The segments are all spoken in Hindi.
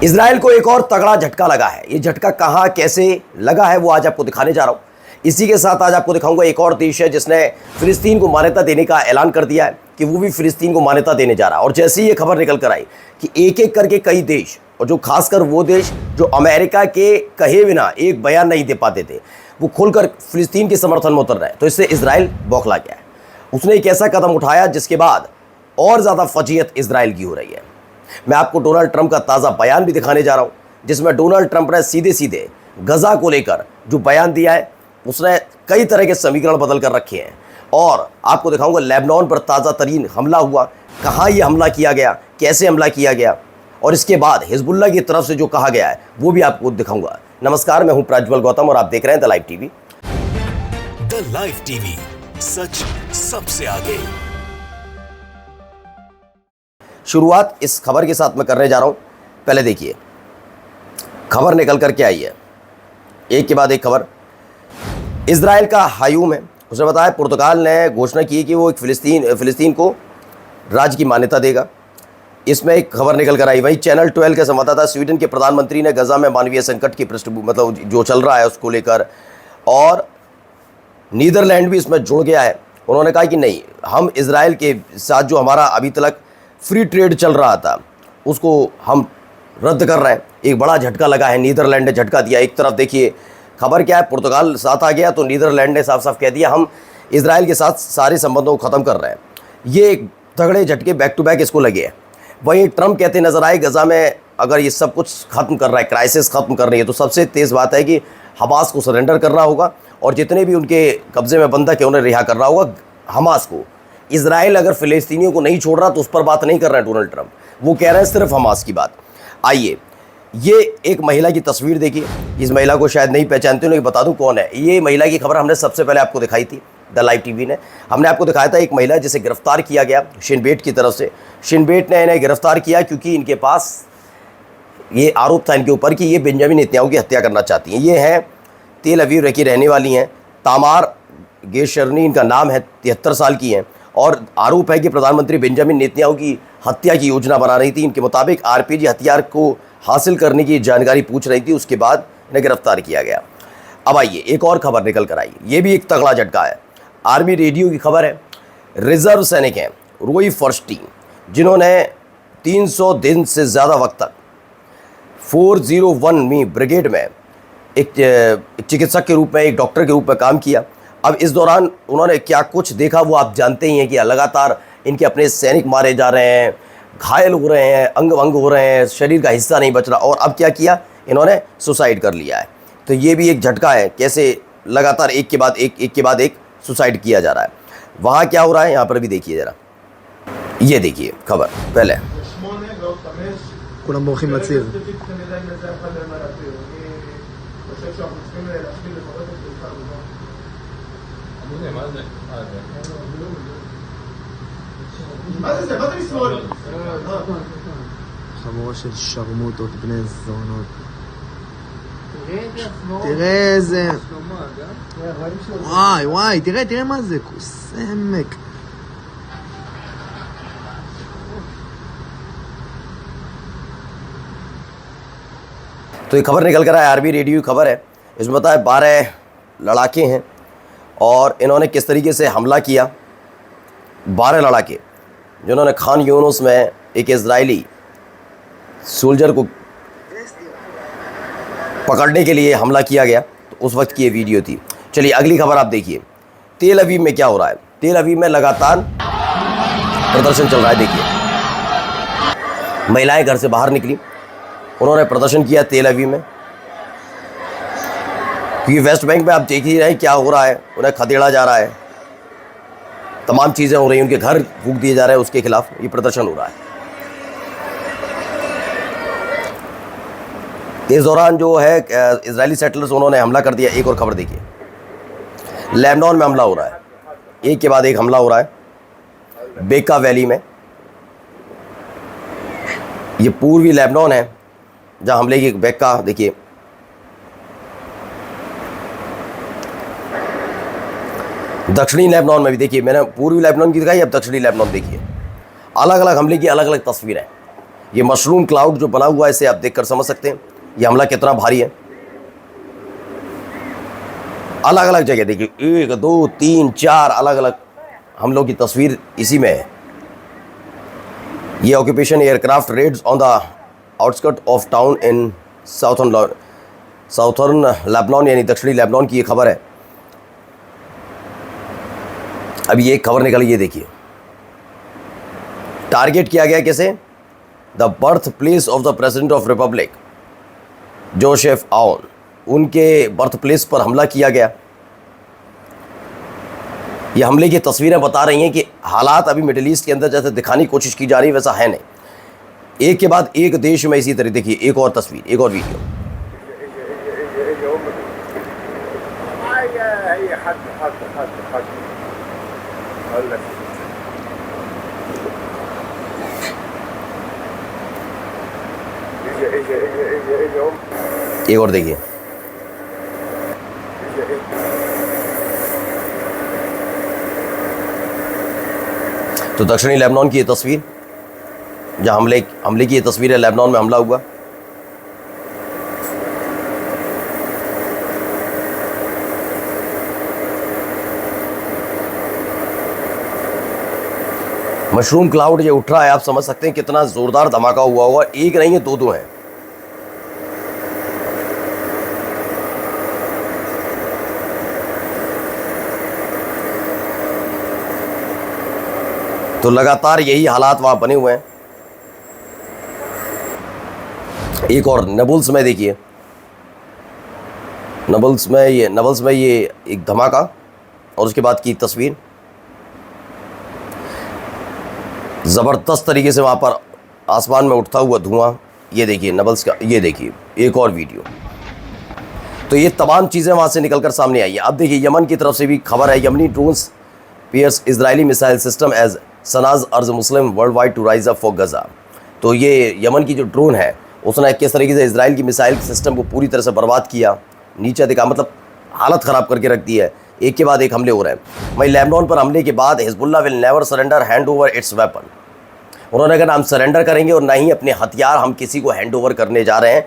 इजराइल को एक और तगड़ा झटका लगा है। ये झटका कहां कैसे लगा है वो आज आपको दिखाने जा रहा हूं। इसी के साथ आज आपको दिखाऊंगा एक और देश है जिसने फिलिस्तीन को मान्यता देने का ऐलान कर दिया है कि वो भी फिलिस्तीन को मान्यता देने जा रहा है। और जैसे ही ये खबर निकल कर आई कि एक एक करके कई देश, और जो खासकर वो देश जो अमेरिका के कहे बिना एक बयान नहीं दे पाते थे, वो खुलकर फिलिस्तीन के समर्थन में उतर रहे हैं, तो इससे इजराइल बौखला गया है। उसने एक ऐसा कदम उठाया जिसके बाद और ज़्यादा फजीयत इजराइल की हो रही है। मैं आपको डोनाल्ड ट्रंप का ताज़ा बयान भी दिखाने जा रहा हूँ, जिसमें डोनाल्ड ट्रंप ने सीधे सीधे गजा को लेकर जो बयान दिया है, उसने कई तरह के समीकरण बदल कर रखे हैं। और आपको दिखाऊंगा लेबनान पर ताज़ा तरीन हमला हुआ, कहाँ ये हमला किया गया, कैसे हमला किया गया, और इसके बाद हिजबुल्लाह की तरफ से जो कहा गया है वो भी आपको दिखाऊंगा। नमस्कार, मैं हूं प्रज्वल गौतम और आप देख रहे हैं the live TV. The live TV, सच सबसे आगे। शुरुआत इस खबर के साथ मैं करने जा रहा हूं। पहले देखिए खबर निकल कर के आई है, एक के बाद एक खबर। इजराइल का हायूम है, उसने बताया पुर्तगाल ने घोषणा की कि वो एक फिलिस्तीन को राज्य की मान्यता देगा। इसमें एक खबर निकल कर आई। वहीं चैनल 12 के संवाददाता, स्वीडन के प्रधानमंत्री ने गजा में मानवीय संकट की पृष्ठभूमि मतलब जो चल रहा है उसको लेकर, और नीदरलैंड भी इसमें जुड़ गया है। उन्होंने कहा कि नहीं, हम इजराइल के साथ जो हमारा अभी तक फ्री ट्रेड चल रहा था उसको हम रद्द कर रहे हैं। एक बड़ा झटका लगा है, नीदरलैंड ने झटका दिया। एक तरफ देखिए खबर क्या है, पुर्तगाल साथ आ गया तो नीदरलैंड ने साफ साफ कह दिया हम इजराइल के साथ सारे संबंधों को ख़त्म कर रहे हैं। ये एक तगड़े झटके बैक टू बैक इसको लगे हैं। वहीं ट्रंप कहते नजर आए गजा में अगर ये सब कुछ खत्म कर रहा है, क्राइसिस खत्म कर रही है, तो सबसे तेज़ बात है कि हमास को सरेंडर करना होगा और जितने भी उनके कब्जे में बंधक है उन्हें रिहा करना होगा, हमास को। इजराइल अगर फ़िलिस्तीनियों को नहीं छोड़ रहा तो उस पर बात नहीं कर रहे हैं डोनाल्ड ट्रंप, वो कह रहे हैं सिर्फ हमास की बात। आइए ये एक महिला की तस्वीर देखिए। इस महिला को शायद नहीं पहचानते, उन्हें बता दूं कौन है। ये महिला की खबर हमने सबसे पहले आपको दिखाई थी, द लाइव टीवी ने। हमने आपको दिखाया था एक महिला जिसे गिरफ्तार किया गया शिन बेट की तरफ से। शिन बेट ने इन्हें गिरफ्तार किया क्योंकि इनके पास ये आरोप था इनके ऊपर कि ये बेंजामिन नेतन्याहू की हत्या करना चाहती हैं। ये हैं तेल अवीव की रहने वाली हैं, तामार गेशरनी इनका नाम है, 73 साल की हैं, और आरोप है कि प्रधानमंत्री बेंजामिन नेतन्याहू की हत्या की योजना बना रही थी। इनके मुताबिक आरपीजी हथियार को हासिल करने की जानकारी पूछ रही थी, उसके बाद इन्हें गिरफ्तार किया गया। अब आइए एक और खबर निकल कर आई, ये भी एक तगड़ा झटका है। आर्मी रेडियो की खबर है, रिजर्व सैनिक हैं रोई फर्स्टी, जिन्होंने 300 दिन से ज़्यादा वक्त तक 401 ब्रिगेड में एक चिकित्सक के रूप में, एक डॉक्टर के रूप में काम किया। अब इस दौरान उन्होंने क्या कुछ देखा वो आप जानते ही हैं कि लगातार इनके अपने सैनिक मारे जा रहे हैं, घायल हो रहे हैं, अंग भंग हो रहे हैं, शरीर का हिस्सा नहीं बच रहा, और अब क्या किया इन्होंने, सुसाइड कर लिया है। तो ये भी एक झटका है, कैसे लगातार एक के बाद एक सुसाइड किया जा रहा है। वहाँ क्या हो रहा है यहाँ पर भी देखिए ज़रा, ये देखिए खबर पहले। כולם בורחים לציר. חבורה של שרמוטות, בני זונות. תראה איזה... וואי, תראה מה זה, קוסמק. तो ये खबर निकल कर आया, आर्मी रेडियो की खबर है। इसमें बताया 12 लड़ाके हैं और इन्होंने किस तरीके से हमला किया। 12 लड़ाके जिन्होंने खान यूनुस में एक इजरायली सोल्जर को पकड़ने के लिए हमला किया गया, तो उस वक्त की ये वीडियो थी। चलिए अगली खबर आप देखिए, तेल अवीव में क्या हो रहा है। तेल अवीव में लगातार प्रदर्शन चल रहा है। देखिए महिलाएं घर से बाहर निकली, उन्होंने प्रदर्शन किया तेल अवीव में, क्योंकि वेस्ट बैंक में आप देख ही रहे हैं क्या हो रहा है, उन्हें खदेड़ा जा रहा है, तमाम चीज़ें हो रही हैं, उनके घर फूंक दिए जा रहे हैं, उसके खिलाफ ये प्रदर्शन हो रहा है। इस दौरान जो है इजरायली सेटलर्स उन्होंने हमला कर दिया। एक और खबर देखिए, लेबनान में हमला हो रहा है, एक के बाद एक हमला हो रहा है। बेका वैली में, ये पूर्वी लेबनान है जहाँ हमले की बेका देखिए, दक्षिणी लेबनान में भी देखिए, मैंने पूर्वी लेबनान की दिखाई, अब दक्षिणी लेबनान देखिए। अलग अलग हमले की अलग अलग तस्वीरें। ये मशरूम क्लाउड जो बना हुआ है इसे आप देखकर समझ सकते हैं ये हमला कितना भारी है। अलग अलग जगह देखिए, 1 2 3 4 अलग अलग हमलों की तस्वीर इसी में है। ये occupation aircraft raids on the outskirt of town in southern Lebanon यानी दक्षिणी लेबनान की ये खबर है। अब ये एक खबर निकली, ये देखिए टारगेट किया गया कैसे, the birth place of the president of Republic Joseph आउन, उनके बर्थ प्लेस पर हमला किया गया। ये हमले की तस्वीरें बता रही हैं कि हालात अभी मिडिल ईस्ट के अंदर जैसे दिखाने की कोशिश की जा रही है वैसा है नहीं। एक के बाद एक देश में इसी तरह देखिए, एक और तस्वीर, एक और वीडियो। एक और देखिए, तो दक्षिणी लेबनान की ये तस्वीर जहां हमले की ये तस्वीर है, लेबनान में हमला हुआ। मशरूम क्लाउड ये उठ रहा है, आप समझ सकते हैं कितना जोरदार धमाका हुआ होगा। एक नहीं है, दो हैं। तो लगातार यही हालात वहां बने हुए हैं। एक और नबुल्स में देखिए, नबुल्स में ये एक धमाका और उसके बाद की तस्वीर ज़बरदस्त तरीके से वहाँ पर आसमान में उठता हुआ धुआं। ये देखिए नबल्स का, ये देखिए एक और वीडियो। तो ये तमाम चीज़ें वहाँ से निकलकर सामने आई हैं। अब देखिए यमन की तरफ से भी खबर है, Yemeni drones pierce Israeli missile system as Sanaa urge Muslim worldwide to rise up for Gaza. तो ये यमन की जो ड्रोन है उसने किस तरीके से इसराइल की मिसाइल सिस्टम को पूरी तरह से बर्बाद किया, नीचे दिखा, मतलब हालत ख़राब करके रख दी है। एक के बाद एक हमले हो रहे हैं। वहीं लेबनान पर हमले के बाद Hezbollah will never surrender hand over it's weapon. उन्होंने कहा हम सरेंडर करेंगे और ना ही अपने हथियार हम किसी को हैंड ओवर करने जा रहे हैं।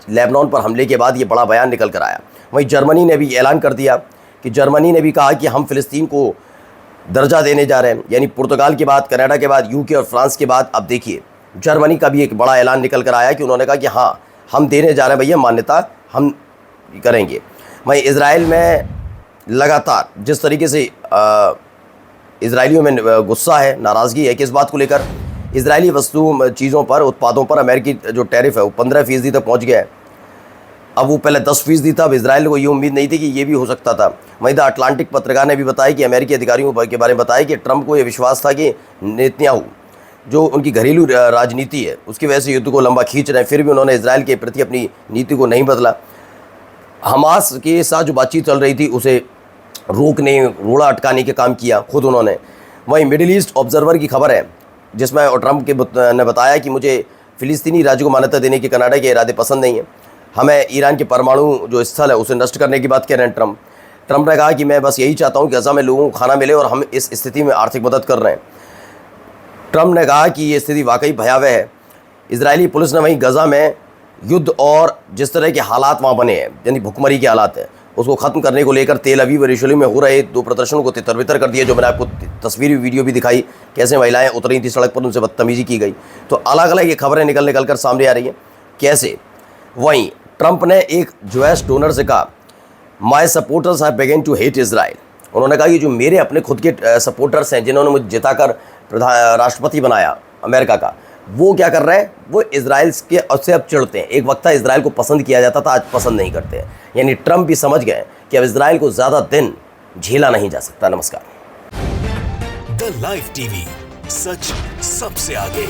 लेबनान पर हमले के बाद ये बड़ा बयान निकल कर आया। वहीं जर्मनी ने भी ऐलान कर दिया कि जर्मनी ने भी कहा कि हम फ़िलिस्तीन को दर्जा देने जा रहे हैं। यानी पुर्तगाल के बाद, कनाडा के बाद, यूके और फ्रांस के बाद अब देखिए जर्मनी का भी एक बड़ा ऐलान निकल कर आया कि उन्होंने कहा कि हाँ हम देने जा रहे हैं भैया, मान्यता हम करेंगे। वहीं इजराइल में लगातार जिस तरीके से इजरायलियों में गुस्सा है, नाराज़गी है, किस बात को लेकर, इजरायली वस्तु चीज़ों पर, उत्पादों पर अमेरिकी जो टैरिफ है वो 15% तक पहुँच गया है। अब वो पहले 10% था। अब इजराइल को ये उम्मीद नहीं थी कि ये भी हो सकता था। वहीं द अटलांटिक पत्रकार ने भी बताया कि अमेरिकी अधिकारियों के बारे में बताया कि ट्रंप को ये विश्वास था कि नेतन्याहू जो उनकी घरेलू राजनीति है उसकी वजह से युद्ध को लंबा खींच रहे हैं, फिर भी उन्होंने इजराइल के प्रति अपनी नीति को नहीं बदला। हमास के साथ जो बातचीत चल रही थी उसे रोकने, रोड़ा अटकाने के काम किया खुद उन्होंने। वहीं मिडिल ईस्ट ऑब्जर्वर की खबर है जिसमें ट्रंप ने बताया कि मुझे फ़िलिस्तीनी राज्य को मान्यता देने के कनाडा के इरादे पसंद नहीं है, हमें ईरान के परमाणु जो स्थल है उसे नष्ट करने की बात कह रहे हैं ट्रंप ने कहा कि मैं बस यही चाहता हूं कि गजा में लोगों को खाना मिले और हम इस स्थिति में आर्थिक मदद कर रहे हैं। ट्रंप ने कहा कि ये स्थिति वाकई भयावह है। इजरायली पुलिस ने वहीं गजा में युद्ध और जिस तरह के हालात वहाँ बने हैं, यानी भुखमरी के हालात है, उसको ख़त्म करने को लेकर तेल अवीव और यरूशलेम में हो रहे 2 प्रदर्शनों को तितर-बितर कर दिया। जो मैंने आपको तस्वीर वीडियो भी दिखाई, कैसे महिलाएं उतरी थी सड़क पर, उनसे बदतमीजी की गई। तो अलग अलग ये खबरें निकल कर सामने आ रही हैं कैसे। वहीं ट्रंप ने एक जूइश डोनर से कहा my supporters have begun to hate Israel. उन्होंने कहा कि जो मेरे अपने खुद के सपोर्टर्स हैं जिन्होंने मुझे जिताकर राष्ट्रपति बनाया अमेरिका का, वो क्या कर रहे हैं, वो इजराइल के उससे अब चिढ़ते हैं। एक वक्त था इजराइल को पसंद किया जाता था, आज पसंद नहीं करते हैं। यानी ट्रंप भी समझ गए कि अब इजराइल को ज़्यादा दिन झेला नहीं जा सकता। नमस्कार। द लाइव टीवी, सच सबसे आगे।